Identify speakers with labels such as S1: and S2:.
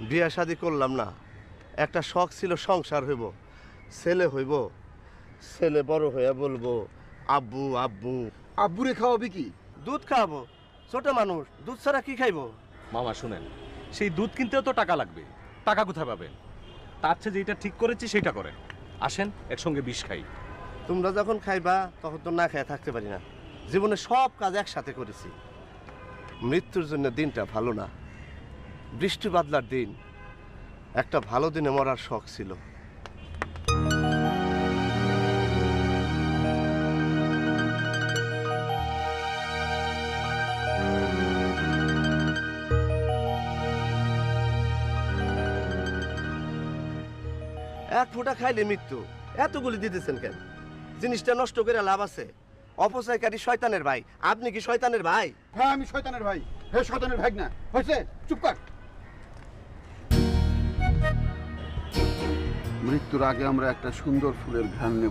S1: বিয়া শাদি করলাম না, একটা শখ ছিল সংসার হইব, ছেলে হইব, ছেলে বড় হইয়া বলবো আব্বু আব্বু।
S2: আব্বুরে খাওয়াবি কি?
S1: দুধ খাওয়াবো, ছোট মানুষ দুধ ছাড়া কি খাইবো?
S3: মামা শুনেন, সেই দুধ কিনতেও তো টাকা লাগবে, টাকা কোথায় পাবেন? তার চেয়ে যেটা ঠিক করেছি সেটা করেন। আসেন একসঙ্গে বিষ খাই।
S1: তোমরা যখন খাইবা তখন তো না খেয়ে থাকতে পারি না। জীবনে সব কাজ একসাথে করেছি। মৃত্যুর জন্য দিনটা ভালো না, বৃষ্টি বাদলার দিন। একটা ভালো দিনে মরার শখ ছিল। এক ফোঁটা খাইলে মৃত্যু, এতগুলি দিতেছেন কেন? জিনিসটা নষ্ট করে লাভ আছে? অপচয়কারী শয়তানের ভাই। আপনি কি শয়তানের ভাই?
S2: হ্যাঁ আমি শয়তানের ভাই। হে শয়তানের ভাই না হয়েছে, চুপ কর। মৃত্যুর আগে আমরা একটা সুন্দর ফুলের ঘ্রাণ নেব।